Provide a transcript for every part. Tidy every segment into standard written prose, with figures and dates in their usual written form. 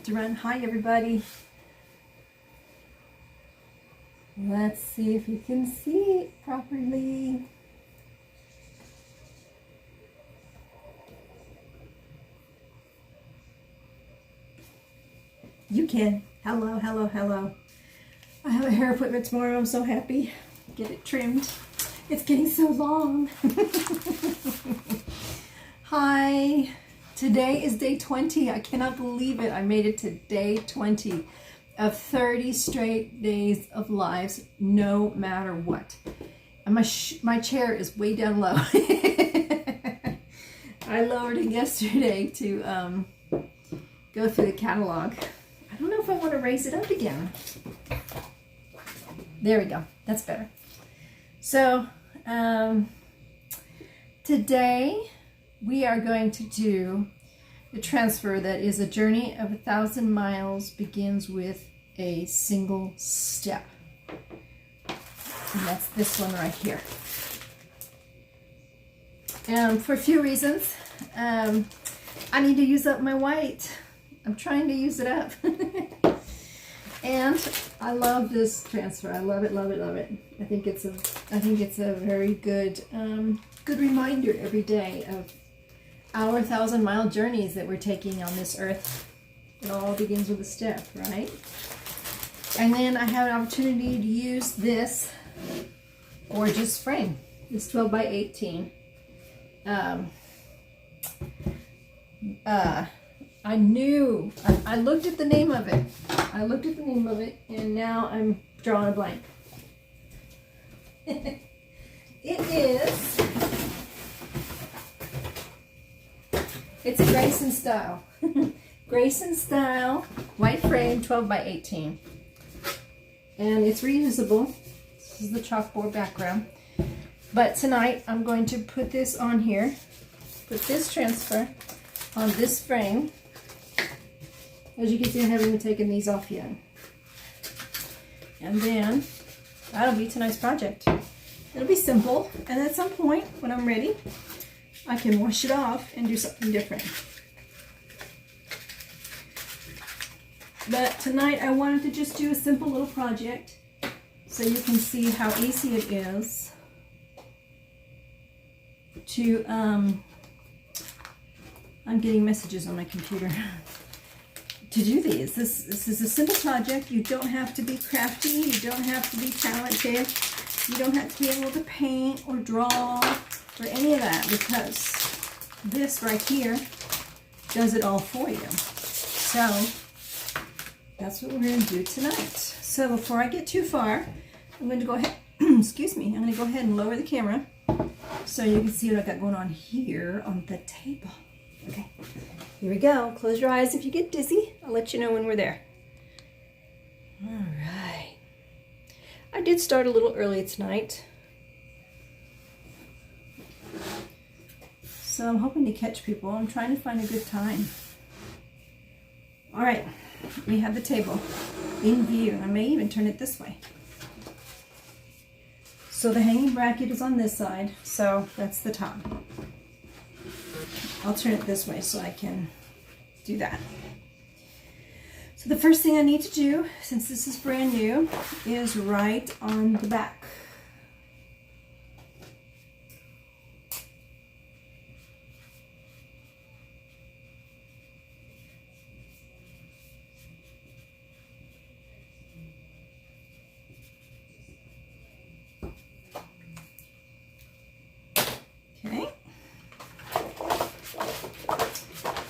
have to run. Hi, everybody. Let's see if you can see it properly. You can. Hello, hello, hello. I have a hair appointment tomorrow. I'm so happy. Get it trimmed. It's getting so long. Hi. Today is day 20. I cannot believe it. I made it to day 20 of 30 straight days of lives, no matter what. And my chair is way down low. I lowered it yesterday to go through the catalog. I don't know if I want to raise it up again. There we go. That's better. So today we are going to do the transfer that is a journey of 1,000 miles begins with a single step. And that's this one right here. And for a few reasons, I need to use up my white. I'm trying to use it up. And I love this transfer. I love it, love it, love it. I think it's a very good good reminder every day of our 1,000-mile journeys that we're taking on this earth. It all begins with a step, right? And then I have an opportunity to use this gorgeous frame. This 12 by 18. I looked at the name of it. And now I'm drawing a blank. It's a Grace and Style. Grace and Style white frame 12 by 18. And it's reusable. This is the chalkboard background. But tonight I'm going to put this on here. Put this transfer on this frame. As you can see, I haven't even taken these off yet. And then that'll be tonight's project. It'll be simple, and at some point when I'm ready, I can wash it off and do something different. But tonight I wanted to just do a simple little project so you can see how easy it is to, I'm getting messages on my computer, to do these. This is a simple project. You don't have to be crafty, you don't have to be talented, you don't have to be able to paint or draw or any of that, because this right here does it all for you. So that's what we're going to do tonight. So before I get too far, I'm going to go ahead, excuse me, I'm going to go ahead and lower the camera so you can see what I've got going on here on the table. Okay, here we go. Close your eyes if you get dizzy. I'll let you know when we're there. All right. I did start a little early tonight, so I'm hoping to catch people. I'm trying to find a good time. All right, we have the table in view. I may even turn it this way. So the hanging bracket is on this side, so that's the top. I'll turn it this way so I can do that. So the first thing I need to do, since this is brand new, is write on the back.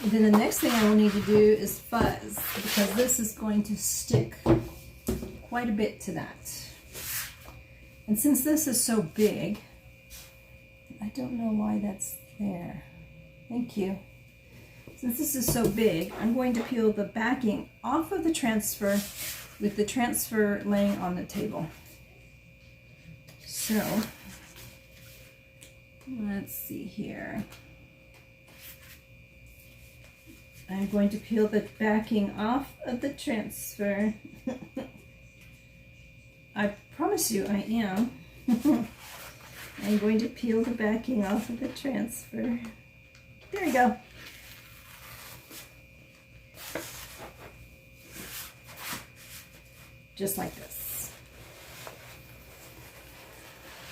Then the next thing I will need to do is fuzz, because this is going to stick quite a bit to that. And since this is so big, I don't know why that's there. Thank you. Since this is so big, I'm going to peel the backing off of the transfer with the transfer laying on the table. So, let's see here. I'm going to peel the backing off of the transfer. I promise you I am. I'm going to peel the backing off of the transfer. There we go. just like this.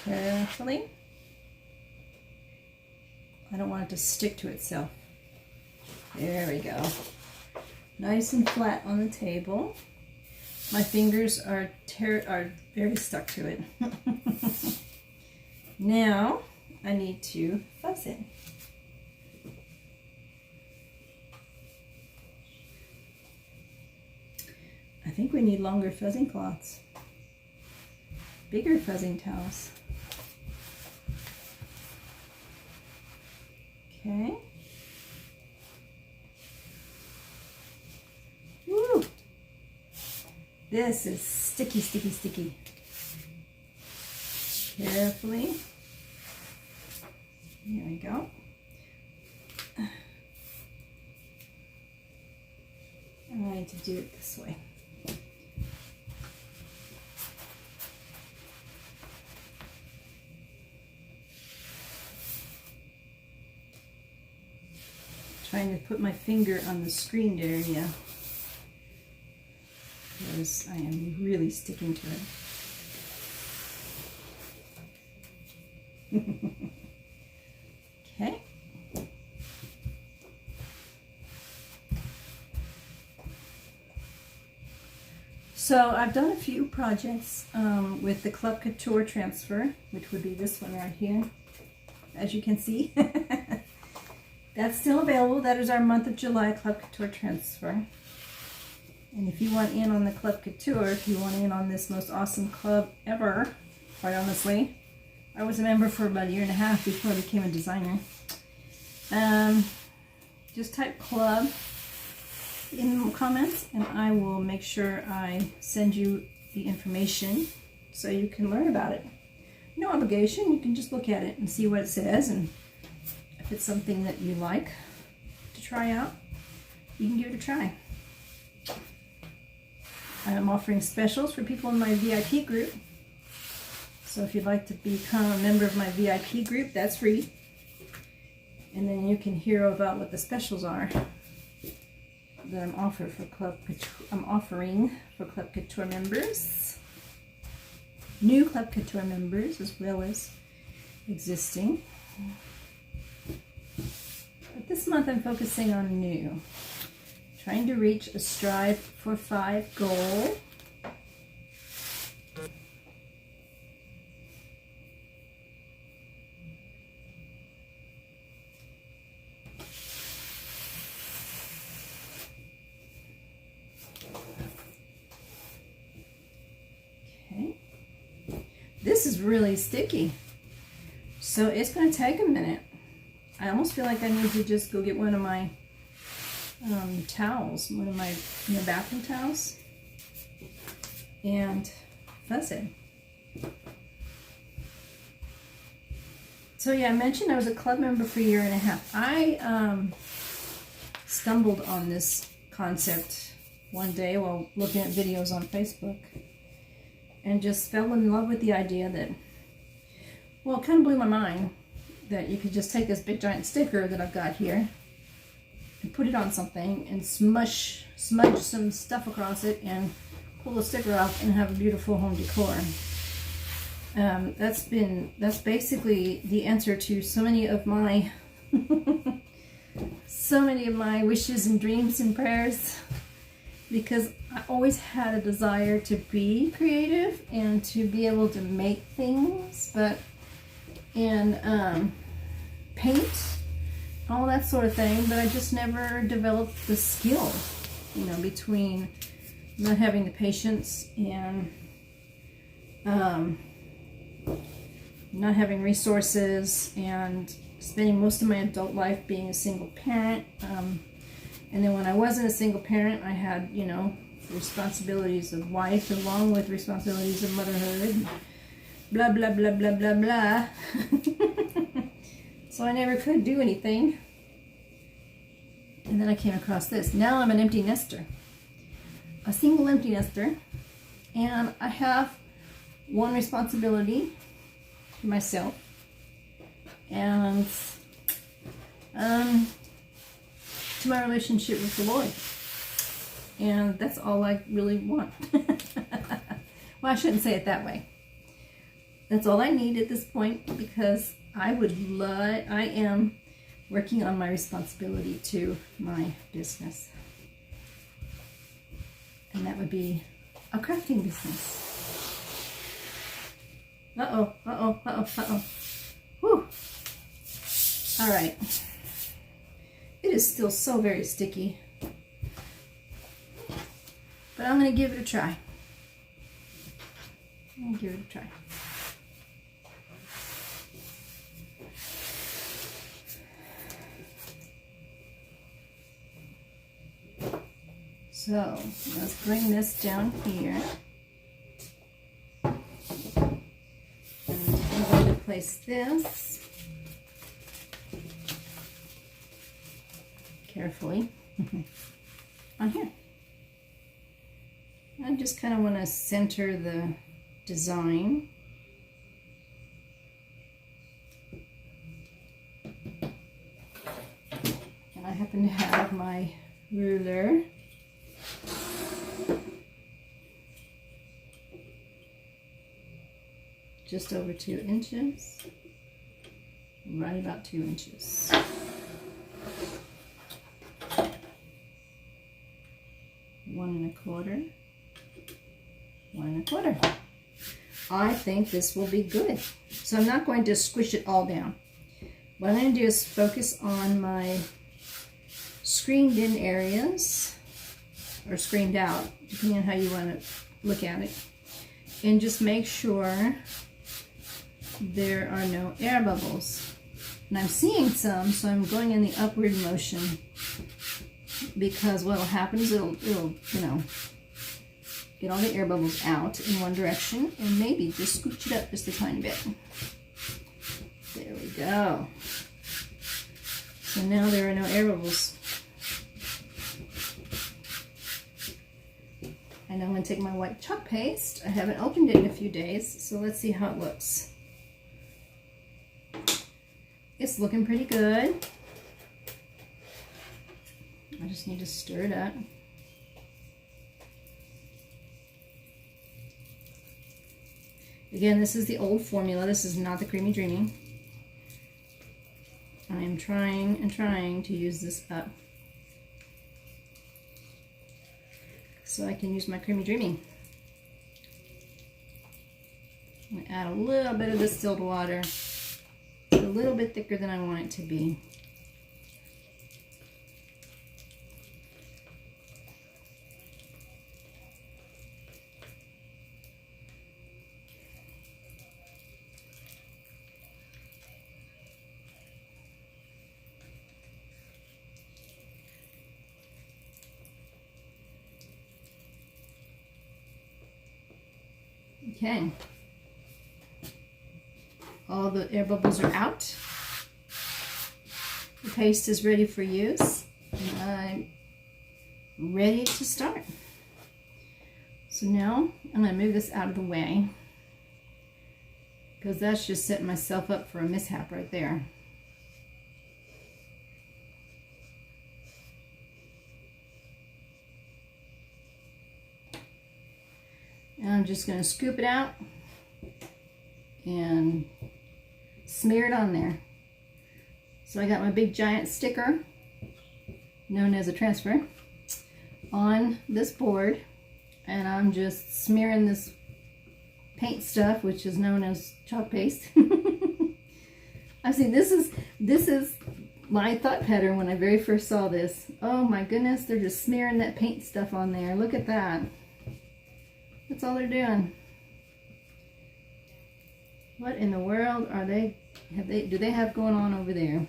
Carefully. I don't want it to stick to itself. There we go. Nice and flat on the table. My fingers are very stuck to it. Now I need to fuzz it. I think we need longer fuzzing cloths, bigger fuzzing towels. Okay. Woo! This is sticky, sticky, sticky. Carefully. Here we go. I need to do it this way. Trying to put my finger on the screened area because I am really sticking to it. Okay. So I've done a few projects with the Club Couture transfer, which would be this one right here, as you can see. That's still available. That is our month of July Club Couture transfer. And if you want in on the Club Couture, if you want in on this most awesome club ever, quite honestly, I was a member for about a year and a half before I became a designer. Just type club in the comments and I will make sure I send you the information so you can learn about it. No obligation, you can just look at it and see what it says, and if it's something that you like to try out, you can give it a try. I'm offering specials for people in my VIP group. So if you'd like to become a member of my VIP group, that's free. And then you can hear about what the specials are that I'm offering for Club Couture members. New Club Couture members as well as existing. But this month I'm focusing on new. Trying to reach a Strive for 5 goal. Okay. This is really sticky, so it's going to take a minute. I almost feel like I need to just go get one of my towels, one of my bathroom towels, and fuzz it. So yeah, I mentioned I was a club member for a year and a half. I stumbled on this concept one day while looking at videos on Facebook and just fell in love with the idea that, well, it kind of blew my mind that you could just take this big giant sticker that I've got here and put it on something and smudge some stuff across it and pull the sticker off and have a beautiful home decor. That's basically the answer to so many of my wishes and dreams and prayers, because I always had a desire to be creative and to be able to make things, and paint, all that sort of thing, but I just never developed the skill, between not having the patience and not having resources and spending most of my adult life being a single parent. And then when I wasn't a single parent, I had, the responsibilities of wife along with responsibilities of motherhood. Blah, blah, blah, blah, blah, blah. So I never could do anything. And then I came across this. Now I'm an empty nester. A single empty nester. And I have one responsibility to myself. And to my relationship with the Lord. And that's all I really want. Well, I shouldn't say it that way. That's all I need at this point, because I am working on my responsibility to my business. And that would be a crafting business. Uh-oh, uh-oh, uh-oh, uh-oh. Whew. All right. It is still so very sticky. But I'm going to give it a try. I'll give it a try. So let's bring this down here. And I'm going to place this carefully on here. I just kind of want to center the design. And I happen to have my ruler. Just over 2 inches. Right about 2 inches. One and a quarter. 1 1/4. I think this will be good. So I'm not going to squish it all down. What I'm going to do is focus on my screened in areas, or screened out, depending on how you want to look at it, and just make sure there are no air bubbles. And I'm seeing some, so I'm going in the upward motion, because what will happen is it'll you know, get all the air bubbles out in one direction, and maybe just scooch it up just a tiny bit. There we go. So now there are no air bubbles. And I'm going to take my white chalk paste. I haven't opened it in a few days, so let's see how it looks. It's looking pretty good. I just need to stir it up. Again, this is the old formula. This is not the Creamy Dreamy. I am trying and trying to use this up so I can use my Creamy Dreamy. I'm going to add a little bit of distilled water. It's a little bit thicker than I want it to be. Okay, all the air bubbles are out. The paste is ready for use, and I'm ready to start. So now I'm going to move this out of the way, because that's just setting myself up for a mishap right there. And I'm just going to scoop it out and smear it on there. So I got my big giant sticker, known as a transfer, on this board, and I'm just smearing this paint stuff, which is known as chalk paste. I see, this is my thought pattern when I very first saw this. Oh my goodness, they're just smearing that paint stuff on there. Look at that. That's all they're doing. What in the world are do they have going on over there?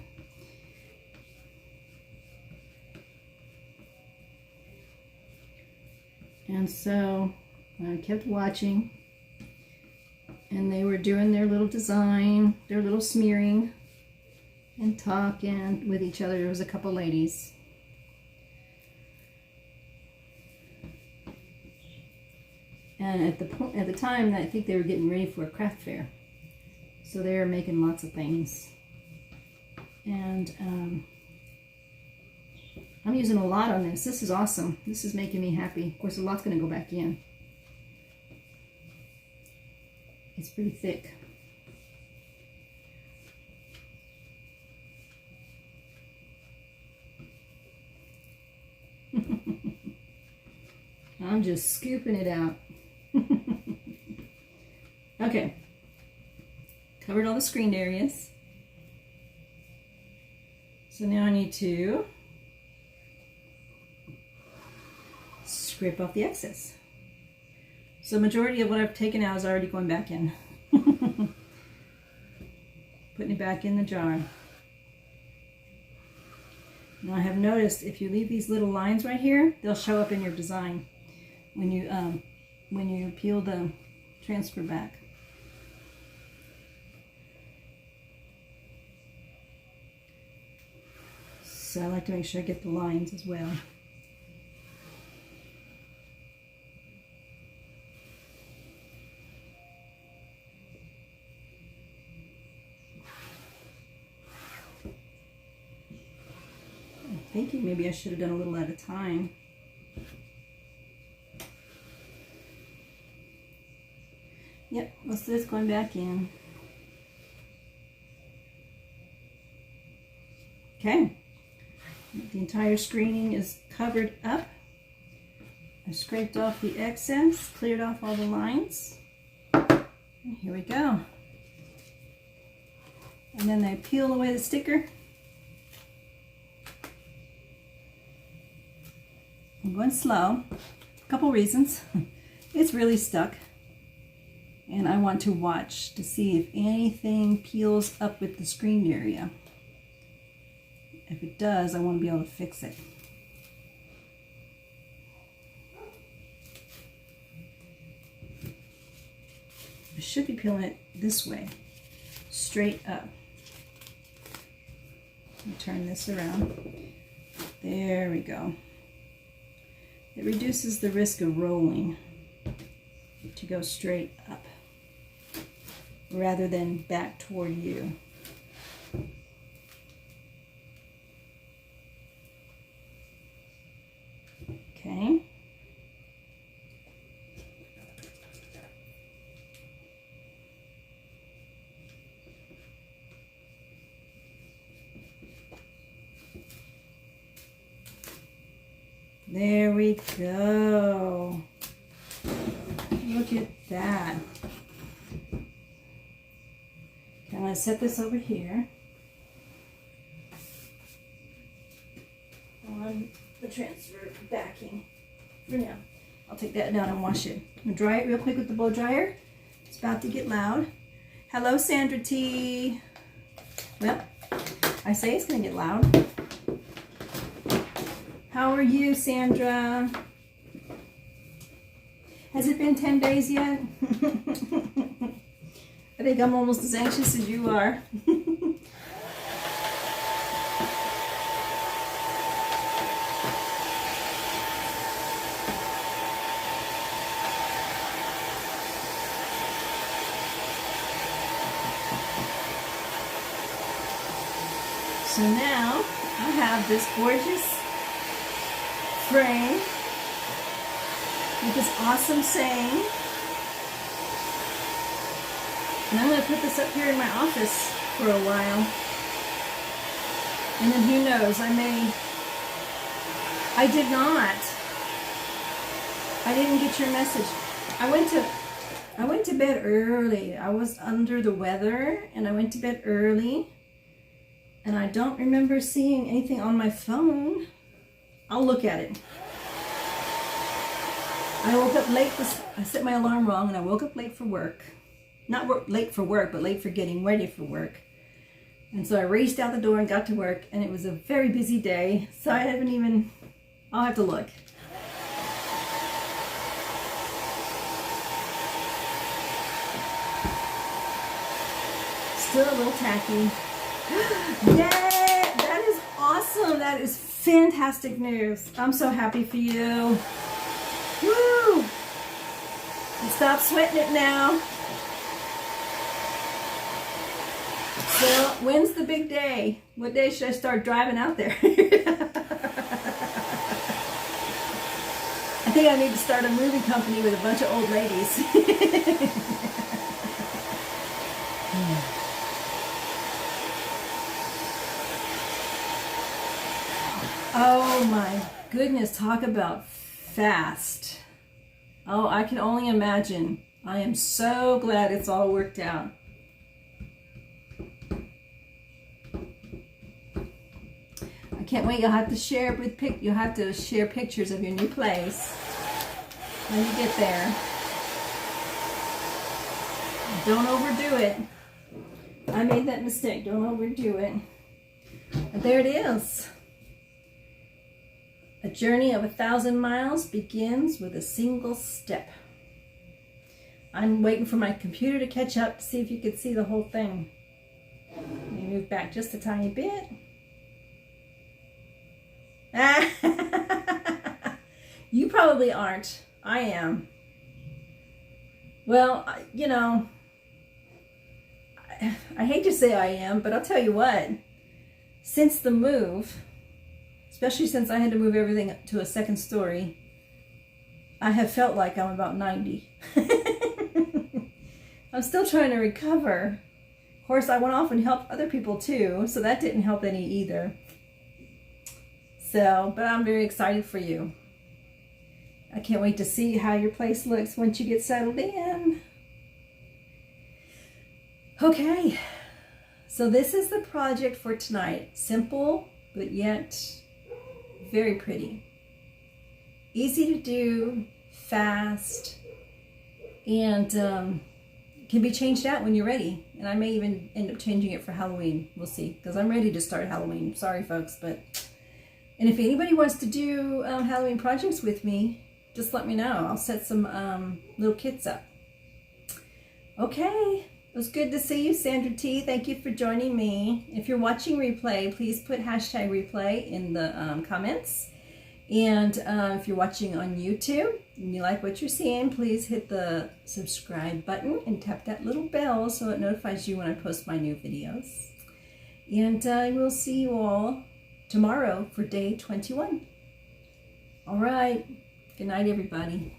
And so I kept watching, and they were doing their little design, their little smearing, and talking with each other. There was a couple ladies. And at the time, I think they were getting ready for a craft fair. So they were making lots of things. And I'm using a lot on this. This is awesome. This is making me happy. Of course, a lot's going to go back in. It's pretty thick. I'm just scooping it out. Okay. Covered all the screened areas. So now I need to scrape off the excess. So the majority of what I've taken out is already going back in. Putting it back in the jar. Now I have noticed if you leave these little lines right here, they'll show up in your design when you peel the transfer back. So I like to make sure I get the lines as well. I'm thinking maybe I should have done a little at a time. Yep, most of this going back in. Okay. The entire screening is covered up. I scraped off the excess, cleared off all the lines. And here we go. And then I peel away the sticker. I'm going slow. A couple reasons. It's really stuck. And I want to watch to see if anything peels up with the screened area. If it does, I want to be able to fix it. I should be peeling it this way, straight up. Let me turn this around. There we go. It reduces the risk of rolling to go straight up rather than back toward you. Okay. There we go. Look at that. Okay, I'm going to set this over here on the transfer backing for now. I'll take that down and wash it. I'm going to dry it real quick with the blow dryer. It's about to get loud. Hello, Sandra T. Well, I say it's going to get loud. How are you, Sandra? Has it been 10 days yet? I think I'm almost as anxious as you are. So now I have this gorgeous frame with this awesome saying. And I'm going to put this up here in my office for a while. And then who knows, I did not. I didn't get your message. I went to bed early. I was under the weather and I went to bed early. And I don't remember seeing anything on my phone. I'll look at it. I woke up late. I set my alarm wrong and I woke up late for work. Not late for work, but late for getting ready for work. And so I raced out the door and got to work, and it was a very busy day. So I'll have to look. Still a little tacky. Yay! That is awesome. That is fantastic news. I'm so happy for you. Woo! Stop sweating it now. So, when's the big day? What day should I start driving out there? I think I need to start a movie company with a bunch of old ladies. Oh my goodness, talk about fast. Oh, I can only imagine. I am so glad it's all worked out. I can't wait. You'll have to share pictures of your new place when you get there. Don't overdo it. I made that mistake. Don't overdo it. And there it is. A journey of 1,000 miles begins with a single step. I'm waiting for my computer to catch up to see if you could see the whole thing. Let me move back just a tiny bit. You probably aren't. I am. Well, you know, I hate to say I am, but I'll tell you what. Since the move, especially since I had to move everything to a second story, I have felt like I'm about 90. I'm still trying to recover. Of course, I went off and helped other people too, so that didn't help any either. So, but I'm very excited for you. I can't wait to see how your place looks once you get settled in. Okay, so this is the project for tonight. Simple, but yet very pretty. Easy to do, fast, and can be changed out when you're ready. And I may even end up changing it for Halloween. We'll see, because I'm ready to start Halloween. Sorry, folks, but... And if anybody wants to do Halloween projects with me, just let me know. I'll set some little kits up. Okay. It was good to see you, Sandra T. Thank you for joining me. If you're watching replay, please put hashtag replay in the comments. And if you're watching on YouTube and you like what you're seeing, please hit the subscribe button and tap that little bell so it notifies you when I post my new videos. And we'll see you all tomorrow for day 21. All right. Good night, everybody.